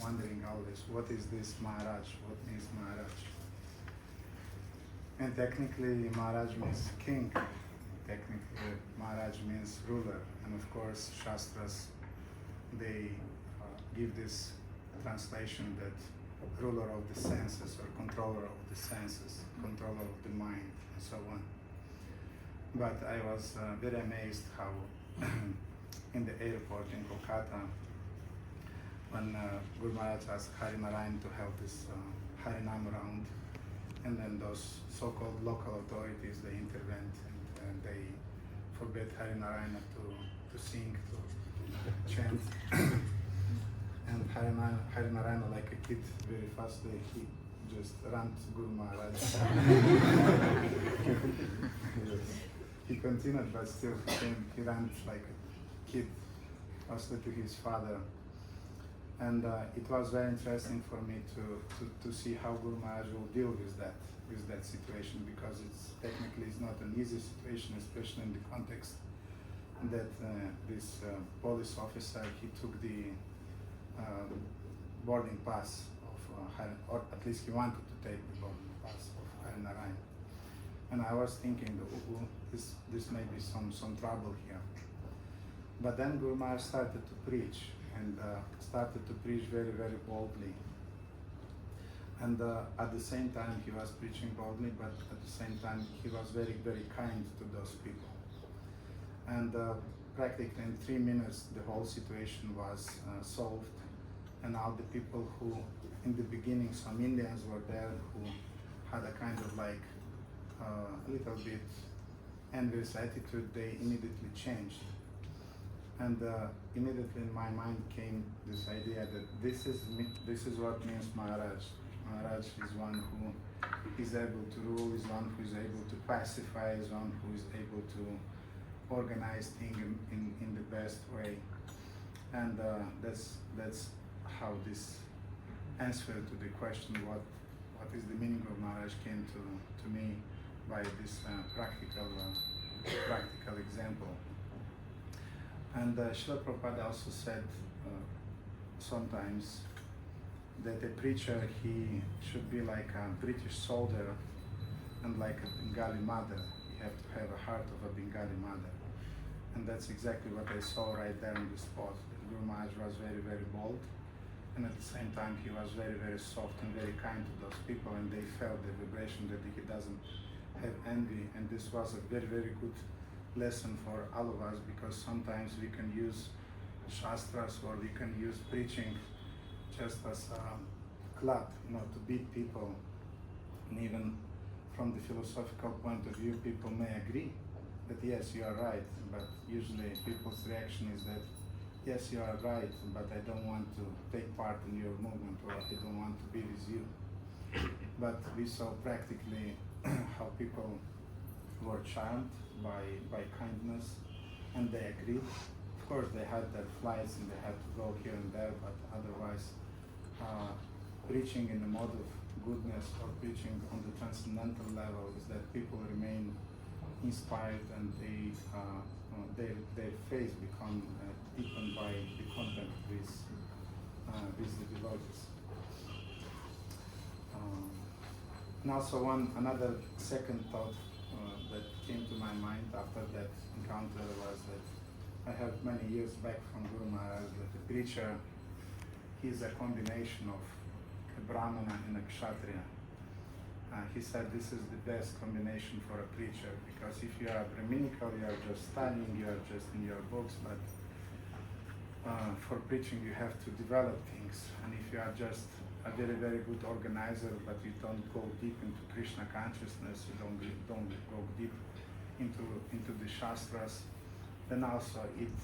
wondering always, what is this Maharaj? What means Maharaj? And technically, Maharaj means king. Technically, Maharaj means ruler. And of course, Shastras, they give this translation that ruler of the senses or controller of the senses, controller of the mind, and so on. But I was very amazed how in the airport in Kolkata, when Guru Maharaj asked Hari Narayan to help this Harinam round, and then those so-called local authorities, they intervened and they forbade Hari Narayana to sing, to chant. And Hari Narayana, like a kid, very fastly, he just ran to Guru Maharaj. He continued, but still he ran like a kid, also to his father. And it was very interesting for me to see how Guru Maharaj will deal with that situation, because it's not an easy situation, especially in the context that this police officer, he took the boarding pass of or at least he wanted to take the boarding pass of Hari Narayan. And I was thinking, this may be some trouble here. But then Guru Maharaj started to preach, and started to preach very, very boldly. And at the same time he was preaching boldly, but at the same time he was very, very kind to those people. And practically in 3 minutes the whole situation was solved. And all the people who, in the beginning, some Indians were there who had a kind of like a little bit envious attitude, they immediately changed. And immediately in my mind came this idea that this is what means Maharaj. Maharaj is one who is able to rule, is one who is able to pacify, is one who is able to organize things in the best way. And that's how this answer to the question what is the meaning of Maharaj came to me by this practical example. And Srila Prabhupada also said sometimes that a preacher, he should be like a British soldier and like a Bengali mother. You have to have a heart of a Bengali mother. And that's exactly what I saw right there on the spot. Guru Maharaj was very, very bold, and at the same time he was very, very soft and very kind to those people, and they felt the vibration that he doesn't have envy. And this was a very, very good lesson for all of us, because sometimes we can use Shastras or we can use preaching just as a club, to beat people. And even from the philosophical point of view, people may agree that yes, you are right, but usually people's reaction is that yes, you are right, but I don't want to take part in your movement, or I don't want to be with you. But we saw practically how people were charmed by kindness, and they agreed. Of course, they had their flights and they had to go here and there, but otherwise, preaching in the mode of goodness or preaching on the transcendental level is that people remain inspired, and their faith become deepened by the contact with the devotees. And also another second thought that came to my mind after that encounter was that I heard many years back from Guru Maharaj that the preacher, he is a combination of a Brahmana and a Kshatriya. He said this is the best combination for a preacher, because if you are Brahminical, you are just studying, you are just in your books, but for preaching you have to develop things. And if you are just a very, very good organizer, but you don't go deep into Krishna consciousness, you don't go deep into the Shastras, then also it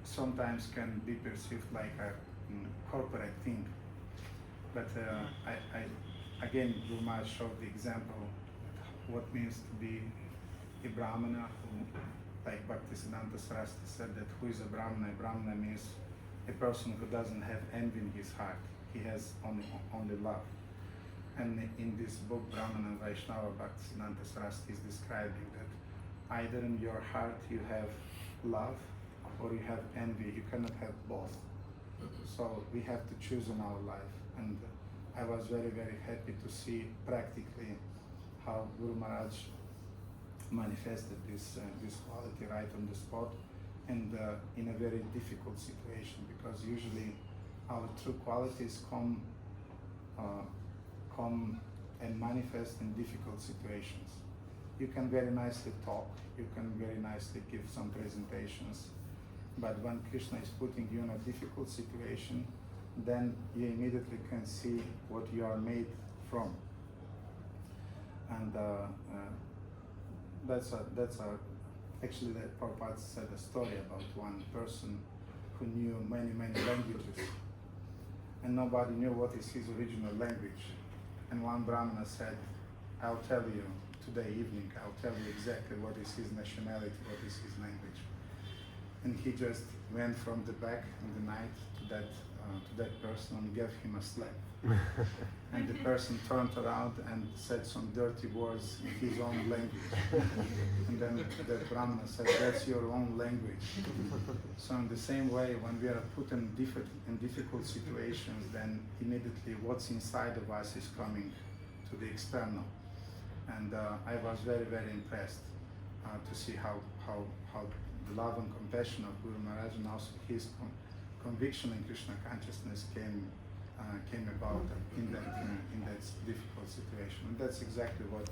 sometimes can be perceived like a corporate thing. But again, Guru Maharaj showed the example of what means to be a Brahmana, who, like Bhaktisiddhanta Saraswati said, that who is a Brahmana? A Brahmana means a person who doesn't have envy in his heart. He has only love. And in this book, Brahmana and Vaishnava, Bhaktisiddhanta Saraswati is describing that either in your heart you have love or you have envy. You cannot have both. So we have to choose in our life. And I was very, very happy to see practically how Guru Maharaj manifested this quality right on the spot, and in a very difficult situation, because usually our true qualities come and manifest in difficult situations. You can very nicely talk, you can very nicely give some presentations, but when Krishna is putting you in a difficult situation, then you immediately can see what you are made from. And actually that Prabhupada said a story about one person who knew many languages, and nobody knew what is his original language. And one Brahmana said, I'll tell you today evening, I'll tell you exactly what is his nationality, what is his language. And he just went from the back in the night to that person and gave him a slap. And the person turned around and said some dirty words in his own language. And then the Brahmana said, that's your own language. So in the same way, when we are put in difficult situations, then immediately what's inside of us is coming to the external. And I was very, very impressed to see how the love and compassion of Guru Maharaj, and also his conviction in Krishna consciousness came about in that difficult situation. And that's exactly what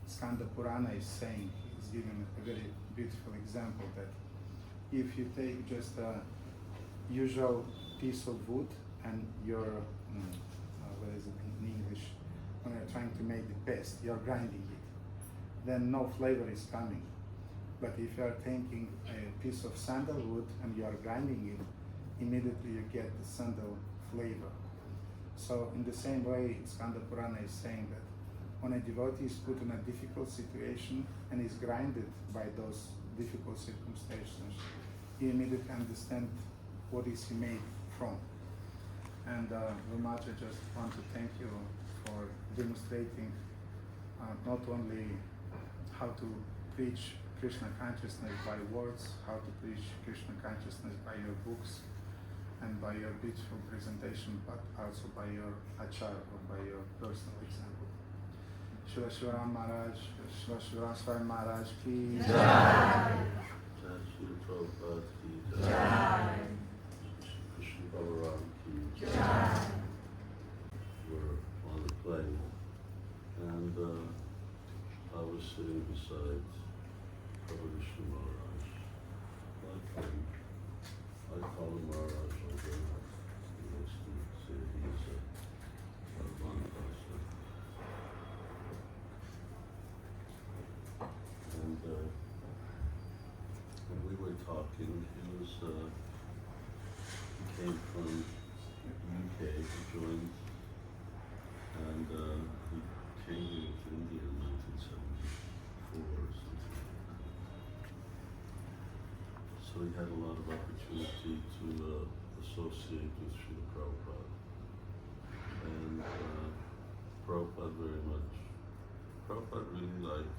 Skanda Purana is saying. He's giving a very beautiful example that if you take just a usual piece of wood and you're, what is it in English, when you're trying to make the paste, you're grinding it, then no flavor is coming. But if you are taking a piece of sandalwood and you are grinding it, immediately you get the sandal flavor. So in the same way, Skanda Purana is saying that when a devotee is put in a difficult situation and is grinded by those difficult circumstances, he immediately understands what is he made from. And Maharaj, I just want to thank you for demonstrating not only how to preach Krishna consciousness by words, how to preach Krishna consciousness by your books and by your beautiful presentation, but also by your achar or by your personal example. Srila Sivarama Maharaj, Srila Sivarama Swami Maharaj ki Jai. Srila Prabhupada ki Jai. Krishna Balaram ki Jai. We're on the plane, and I was sitting beside Prabhu Vishnu Maharaj. I call him Maharaj, although he likes to say he's a Bhagwan pastor. And when we were talking, he came from UK, he joined, and he came here to India in 1974 or something. So he had a lot of opportunity to associate with Srila Prabhupada. And Prabhupada very much. Prabhupada really liked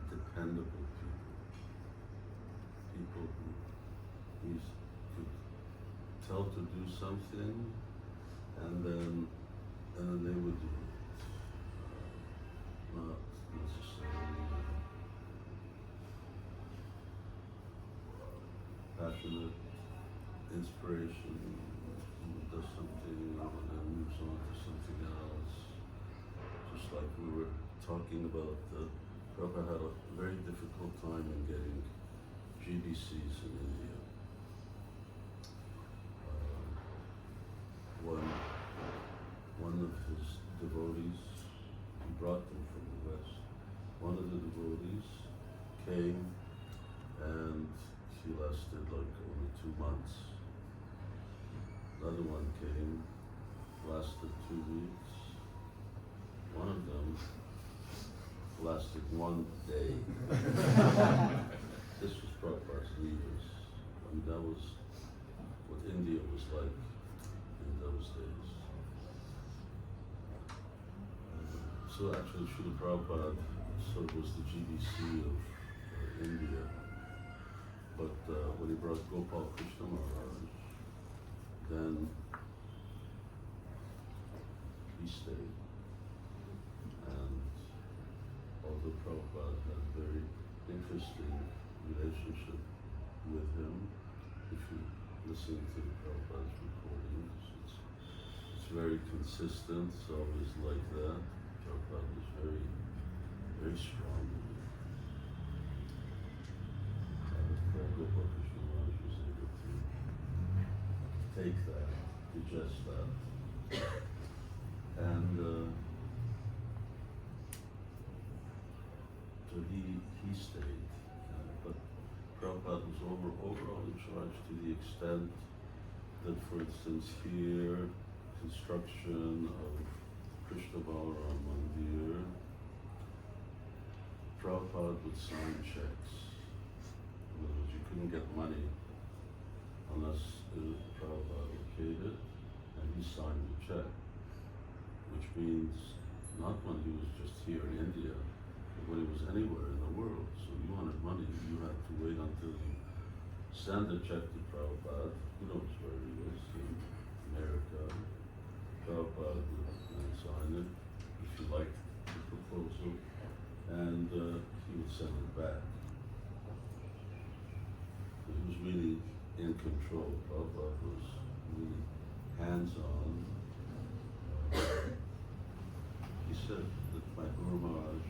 dependable people. People who he could tell to do something, and then they would do it. Not necessarily passionate inspiration, does something and then moves on to something else. Just like we were talking about, Prabhupada had a very difficult time in getting GBCs in India. One of his devotees, he brought them from the West. One of the devotees came and he lasted like only 2 months. Another one came, lasted 2 weeks. One of them lasted 1 day. This was Prabhupada's leaders. I mean, that was what India was like in those days. So actually, Srila Prabhupada sort of was the GBC of India. But when he brought Gopal Krishna Maharaj, then he stayed. And although Prabhupada had a very interesting relationship with him, if you listen to Prabhupada's recordings, it's very consistent, it's always like that. Prabhupada was very, very strong in it. Gopal Krishna Maharaj was able to take that, digest that, and so he stayed. But Prabhupada was overall in charge to the extent that, for instance, here, construction of Krishna Balaram Mandir, Prabhupada would sign checks. In other words, you couldn't get money unless Prabhupada okayed it, and he signed the check, which means not when he was just here in India, but when he was anywhere in the world. So you wanted money, you had to wait until you send a check to Prabhupada, who knows where he was, in America. Prabhupada would sign it, if you liked the proposal, and he would send it back. He was really in control. Prabhupada was really hands-on. He said that my Guru Maharaj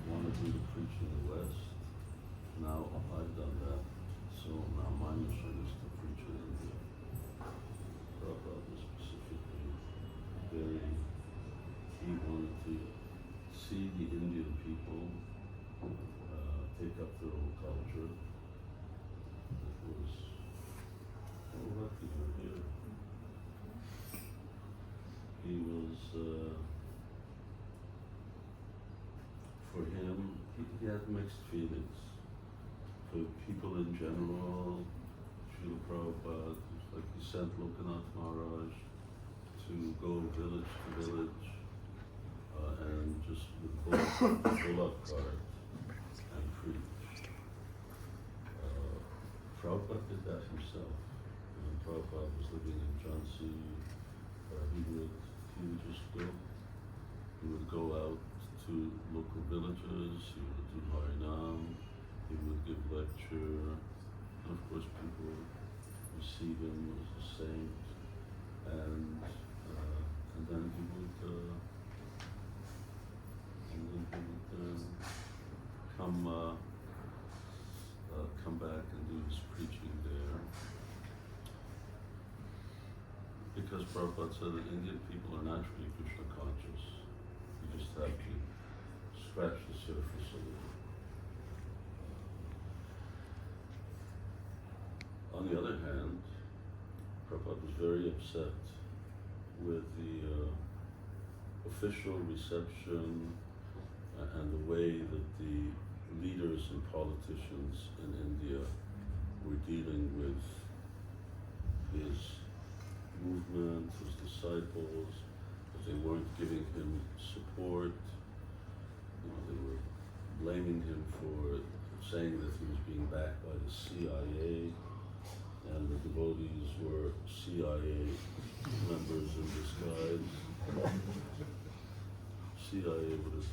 wanted me to preach in the West. Now I've done that, so now my mission is to preach in India. Prabhupada was specifically he wanted to see the Indian people take up their own culture. It was, oh, lucky you're here. He was, for him, he had mixed feelings. For people in general, Srila Prabhupada, like he sent Lokanath Maharaj to go village to village and just with bullock cart and preach. Prabhupada did that himself. When Prabhupada was living in Jhansi, he would just go. He would go out to local villages, he would do Harinam, he would give lecture, and of course people receive him as a saint, and then he would come back and do his preaching there. Because Prabhupada said that Indian people are naturally Krishna conscious. You just have to scratch the surface a little. On the other hand, Prabhupada was very upset with the official reception and the way that the leaders and politicians in India were dealing with his movement, his disciples, that they weren't giving him support. You know, they were blaming him for saying that he was being backed by the CIA, and the devotees were CIA members in disguise. CIA would have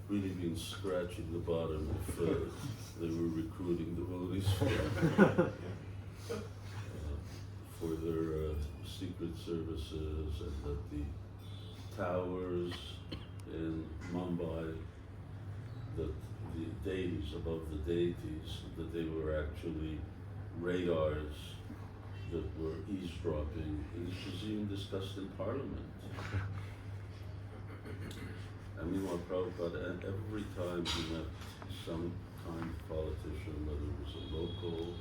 really been scratching the bottom if they were recruiting devotees for their secret services, and that the towers in Mumbai, that the deities above the deities, that they were actually radars that were eavesdropping. This was even discussed in Parliament. I mean, while Prabhupada, and every time he met some kind of politician, whether it was a local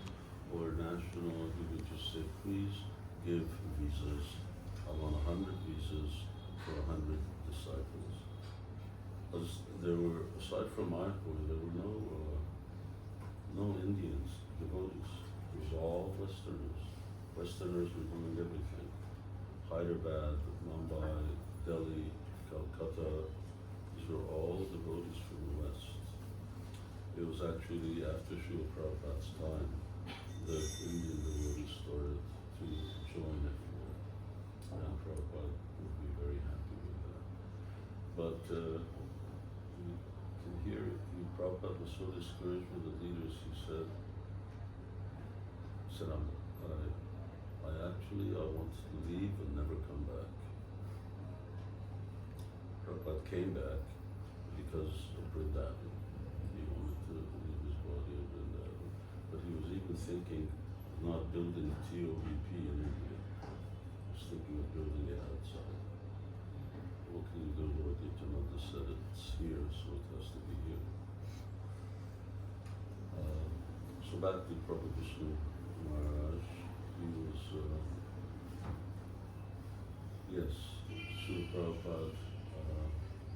or national, he would just say, please give visas. I want 100 visas for 100 disciples. As there were, aside from Mayapur, there were no Indians, devotees. It was all Westerners. Westerners were doing everything. Hyderabad, Mumbai, Delhi, Calcutta, these were all devotees from the West. It was actually after Srila Prabhupada's time the Indian devotee started to join it. And Prabhupada would be very happy with that. But you can hear Prabhupada was so discouraged with the leaders, he said, I want to leave and never come back. Prabhupada came back because of Vrindavan. He wanted to leave his body in Vrindavan. But he was even thinking of not building a TOVP in India. He was thinking of building it outside. What can you do, Lord? Nityananda said it's here, so it has to be here. So back to Prabhupada Vishnu Maharaj, he was, yes, Srila Prabhupada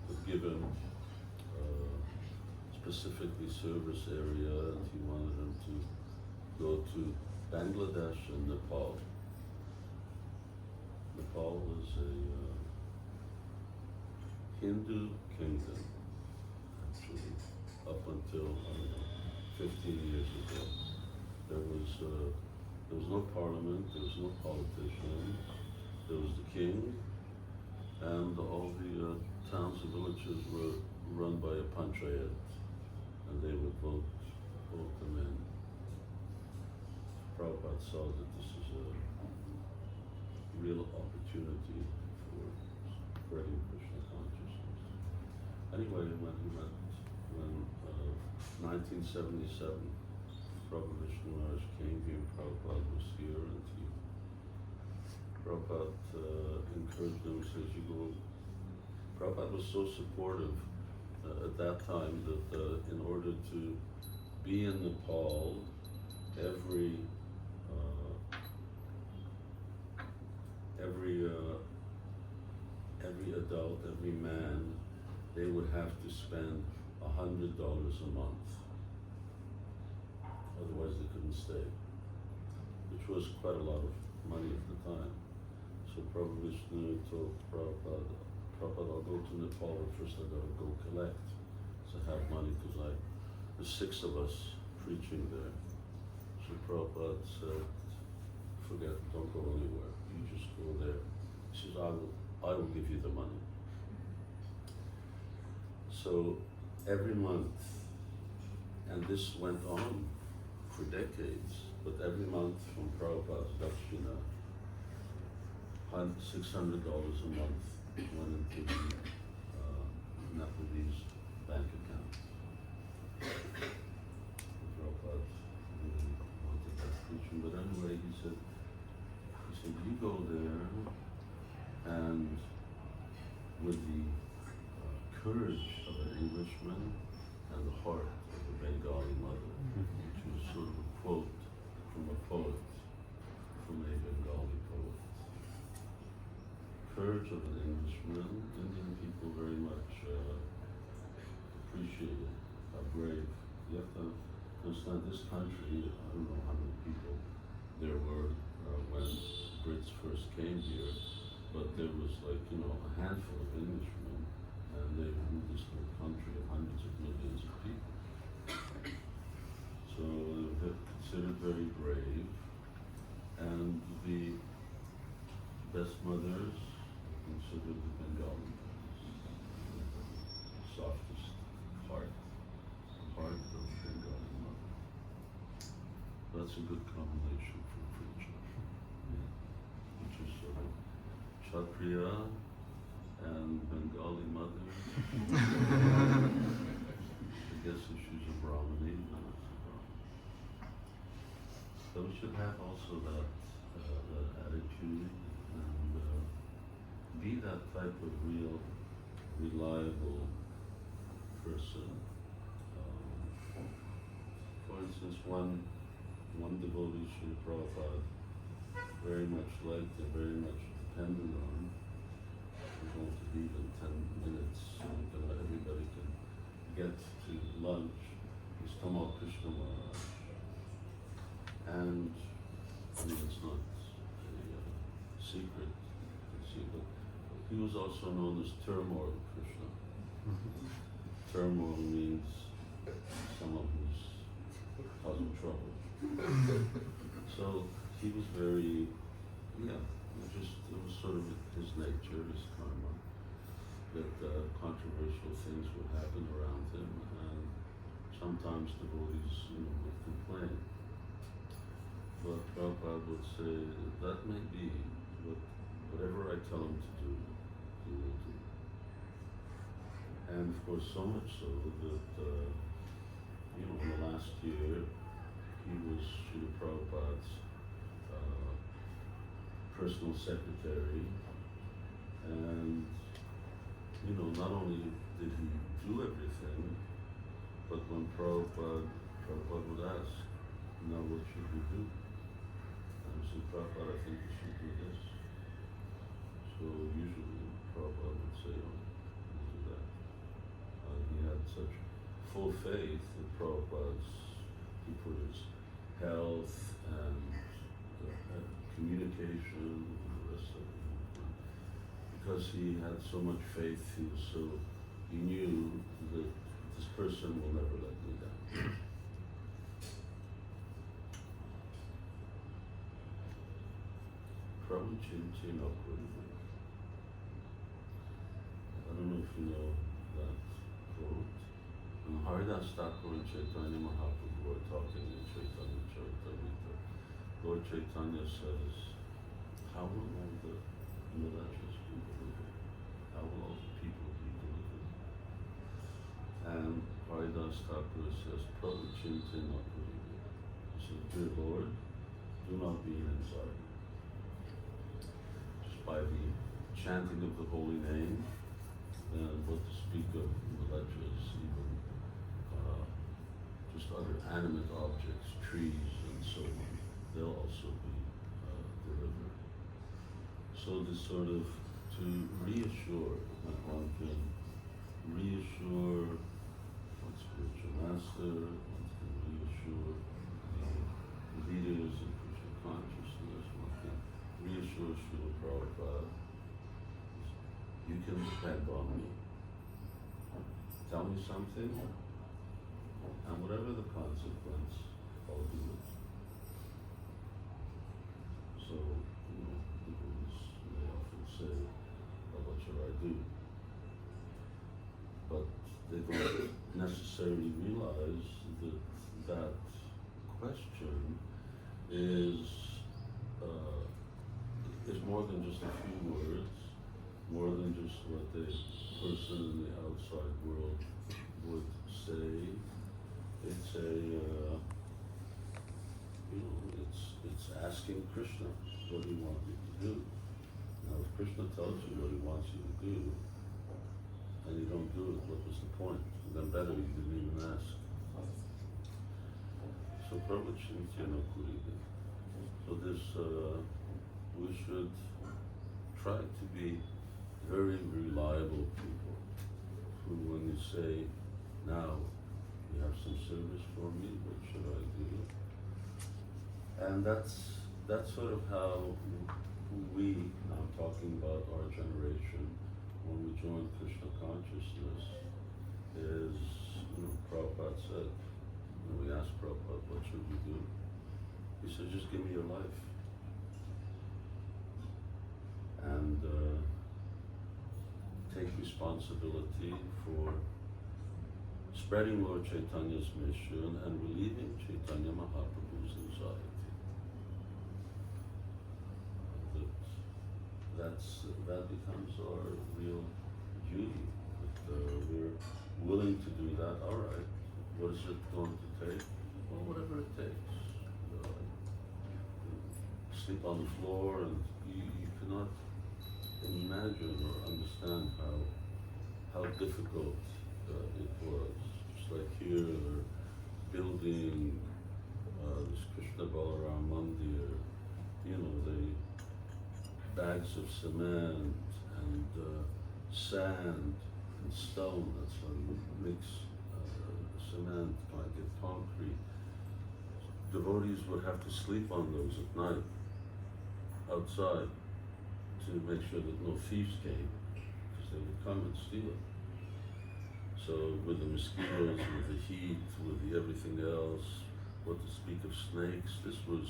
had given specifically service area, and he wanted him to go to Bangladesh and Nepal. Nepal was a Hindu kingdom, actually, up until, 15 years ago. There was no parliament, there was no politician, there was the king, and all the towns and villages were run by a panchayat, and they would vote them in. Prabhupada saw that this is a real opportunity for spreading Krishna consciousness. Anyway, when 1977, Prabhupada Vishnu Maharaj came here, Prabhupada was here, and Prabhupada encouraged him, says, you go. Prabhupada was so supportive at that time that in order to be in Nepal, every adult, every man, they would have to spend $100 a month. Otherwise they couldn't stay, which was quite a lot of money at the time. So Prabhupada Vishnu told Prabhupada, I'll go to Nepal, but first I gotta go collect to have money, because there's 6 of us preaching there. So Prabhupada said, forget, don't go anywhere, you just go there. He says, I will give you the money. So every month, and this went on for decades, but every month from Prabhupada's Dakshina, $600 a month went into the Nepalese bank account. Prabhupada really wanted that preaching, but anyway, he said, you go there, and with the courage of an Englishman and the heart of a Bengali mother, which was sort of a quote from a poet, from a Bengali poet. Courage of an Englishman, Indian people very much appreciate it, how brave. You have to understand this country, I don't know how many people there were when Brits first came here, but there was like, a handful of Englishmen, and they ruled this little country of hundreds of millions of people. So they're considered very brave, and the best mothers are considered the Bengali mothers, the softest heart of the Bengali mother. That's a good combination for preaching, which is sort of Kshatriya and Bengali mother. I guess if she's a Brahmini, then it's a Brahmini. So we should have also that attitude, and be that type of real, reliable person. For instance, one devotee, Srila Prabhupada, very much liked and very much depended on. We're going to leave in 10 minutes so that everybody can get to lunch. Is Tamal Krishna Maharaj. And it's not a secret, but he was also known as Turmoil Krishna. Turmoil means someone who's causing trouble. So he was very, it was sort of his nature, his karma, that controversial things would happen around him, and sometimes devotees, would complain. But Prabhupada would say, that may be, but whatever I tell him to do, he will do. And of course, so much so that, in the last year, he was Srila Prabhupada's personal secretary, and not only did he do everything, but when Prabhupada would ask, now what should we do? And he said, Prabhupada, I think we should do this. So usually Prabhupada would say, oh, we'll do that. He had such full faith in Prabhupada's, he put his health and communication and the rest of it. Because he had so much faith, he knew that this person will never let me down. Prabhu Chintinokuri. I don't know if you know that quote. When Haridas Thakur and Chaitanya Mahaprabhu were talking in Chaitanya Charitamrita, Lord Chaitanya says, how will all the Nirajas be delivered? How will all the people be delivered? And Haridas Thakur says, Prabhu Chintinokuri. He says, dear Lord, do not be in anxiety. Just by the chanting of the holy name, and what to speak of villages, even just other animate objects, trees and so on, they'll also be delivered. So this sort of to reassure, that one can reassure one's spiritual master, one can reassure the leaders of Krishna consciousness, one can reassure Srila Prabhupada. You can depend on me. Tell me something, and whatever the consequence, I'll do it. So, devotees may often say, well, what should I do? But they don't necessarily realize that question is more than just a few words, more than just what the person in the outside world would say. It's it's asking Krishna what he wants you to do. Now, if Krishna tells you what he wants you to do, and you don't do it, what was the point? Then better you didn't even ask. So Prabhu Chintinokuri. So this, we should try to be very reliable people who, when you say, now you have some service for me, what should I do? And that's sort of how we, now I'm talking about our generation, when we joined Krishna consciousness, is, Prabhupada said, when we asked Prabhupada, what should we do? He said, just give me your life. And take responsibility for spreading Lord Chaitanya's mission and relieving Chaitanya Mahaprabhu's anxiety. That becomes our real duty. That we're willing to do that. All right, what is it going to take? Well, whatever it takes. Sleep on the floor, and you cannot imagine or understand how difficult it was. Just like here, they're building this Krishna Balaram Mandir, they bags of cement and sand and stone. That's how you mix cement, get concrete. Devotees would have to sleep on those at night, outside, to make sure that no thieves came, because they would come and steal it. So with the mosquitoes, with the heat, with the everything else, what to speak of snakes, this was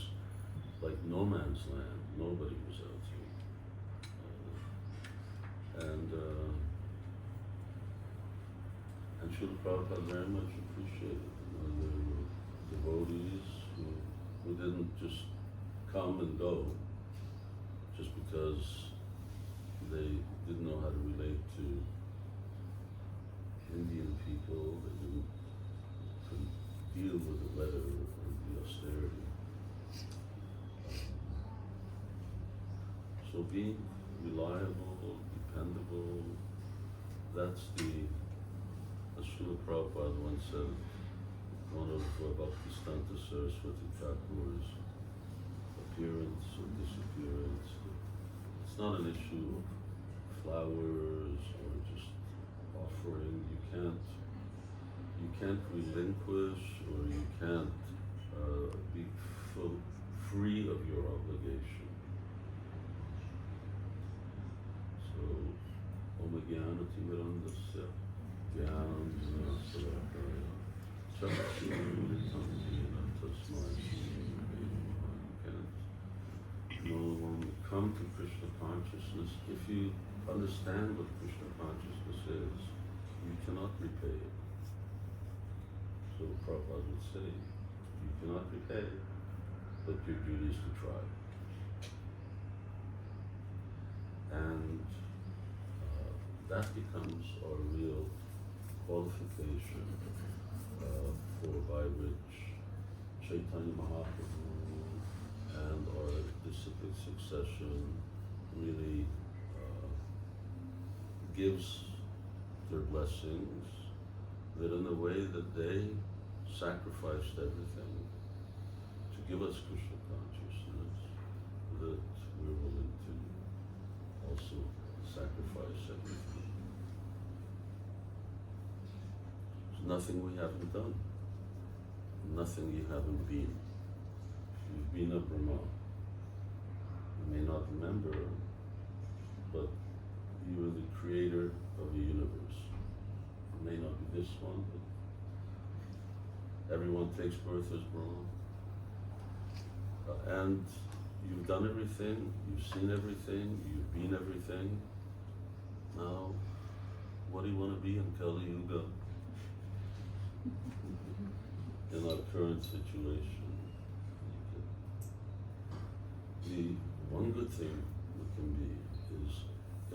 like no man's land. Nobody was out here. And Srila Prabhupada very much appreciated. There were devotees who didn't just come and go just because they didn't know how to relate to Indian people. They couldn't deal with the letter and the austerity. So being reliable, dependable, that's as Srila Prabhupada once said, one of Bhaktisiddhanta Saraswati Thakur's appearance or disappearance. It's not an issue of flowers or just offering. You can't relinquish or you can't be free of your obligation. So, Om Jnana Timirandasya Jnanam Jnana Come to Krishna consciousness. If you understand what Krishna consciousness is, you cannot repay it. So Prabhupada would say, you cannot repay it, but your duty is to try. And that becomes our real qualification by which Chaitanya Mahaprabhu and our disciplic succession really gives their blessings, that in the way that they sacrificed everything to give us Krishna consciousness, that we're willing to also sacrifice everything. There's nothing we haven't done, nothing you haven't been. You've been a Brahma. You may not remember, but you are the creator of the universe. It may not be this one, but everyone takes birth as Brahma. And you've done everything, you've seen everything, you've been everything. Now, what do you want to be in Kali Yuga? In our current situation. The one good thing we can be is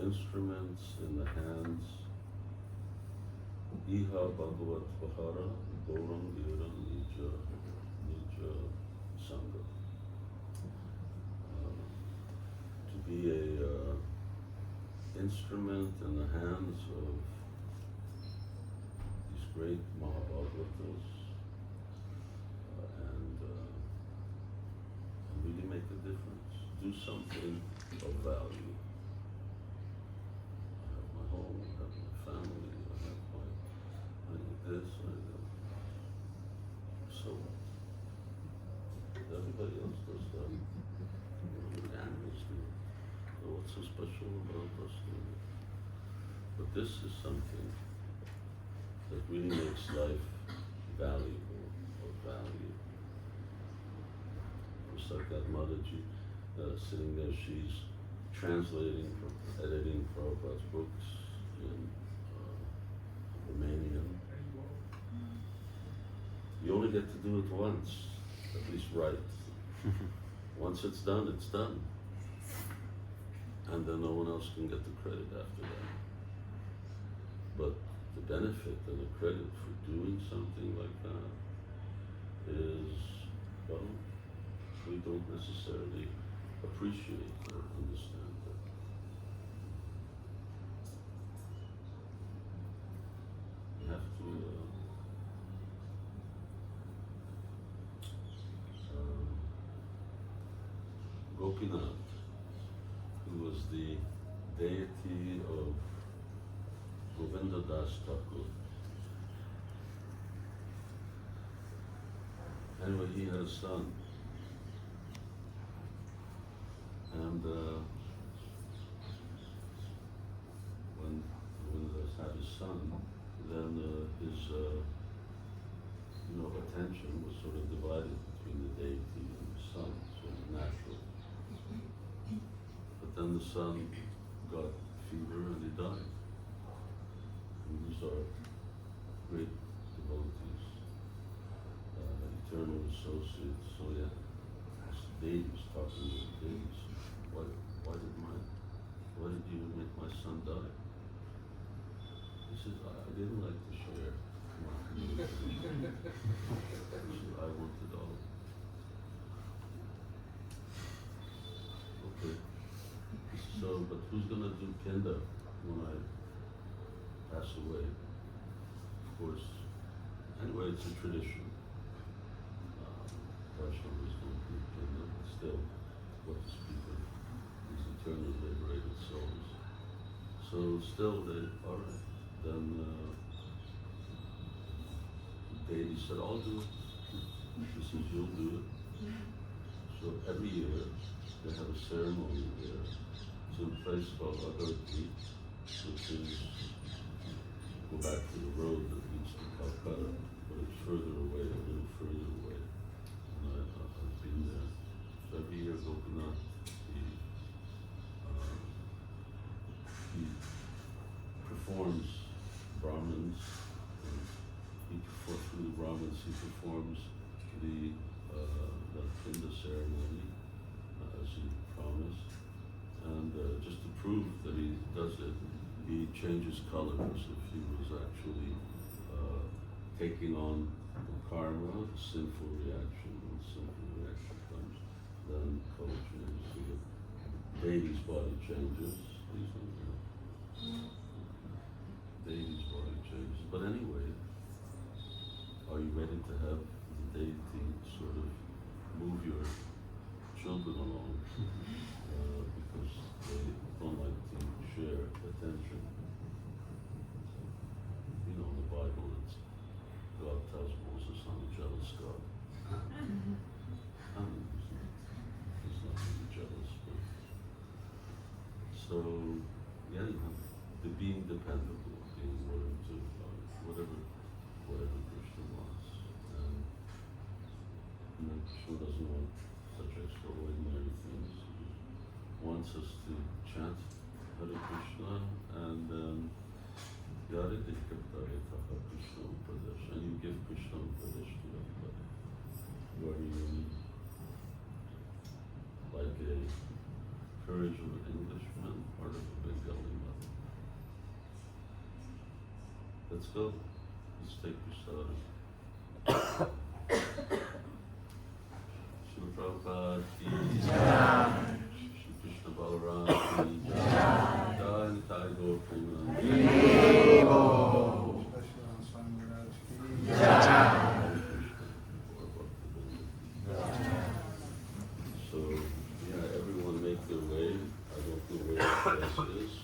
instruments in the hands. Iha Bhagavat Vahara Gauram Giram Nija Sangha. To be a instrument in the hands of these great Mahabhagavatas and really make a difference. Do something of value. I have my home, I have my family, I have this, I have so everybody else does that. Animals do. So what's so special about us doing it? But this is something that really makes life valuable or value. Just like that Mataji sitting there, she's translating, editing Prabhupada's books in Romanian. You only get to do it once, at least right. Once it's done, it's done. And then no one else can get the credit after that. But the benefit and the credit for doing something like that is, well, we don't necessarily appreciate or understand that. You have to Gopinath, who was the deity of Govinda Das Thakur. Anyway, he had a son. And when Govinda Das had his son, then his attention was sort of divided between the deity and the son. So natural. But then the son got fever and he died. And these are great devotees, eternal associates. So yeah, it's babies talking with babies. Why did you make my son die? He says, I didn't like to share. He said, I want it all. Okay. So, but who's gonna do kenda when I pass away? Of course. Anyway, it's a tradition. Vaishnavas don't do kenda, but still, what to speak of these eternal liberated souls. So still they, alright, then Devi said, I'll do it. He says, you'll do it. So every year they have a ceremony there. It's in a place called Agarthi, which is, go back to the road that leads to Calcutta, but it's further away, a little further away. And I've been there. So every year Gopinath, he performs Brahmins, and through the Brahmins he performs the Kinda ceremony, as he promised. And just to prove that he does it, he changes colors as if he was actually taking on the karma, the sinful reaction. When the sinful reaction comes, then color changes. So the baby's body changes. Baby's body changes. But anyway, are you ready to have the deity sort of move your children along? Because they don't like to share attention. You know, in the Bible, God tells Moses, I'm a jealous God. I mean, he's not really jealous, but so, yeah, you have to being dependable, being willing to whatever Krishna wants. And Krishna doesn't want such extraordinary things. He wants us to chant Hare Krishna and then Yare Dikaptare Taha Krishna Upadesh, and you give Krishna Upadesh to everybody. You are even like a courage of an Englishman, part of a Bengali mother. Let's go. Let's take Prasad. Srila Prabhupada ki Jai. Shri Krishna Balaram ki Jai. Jai Nitai Gaur So, yeah, everyone make their way. I don't know where the place is.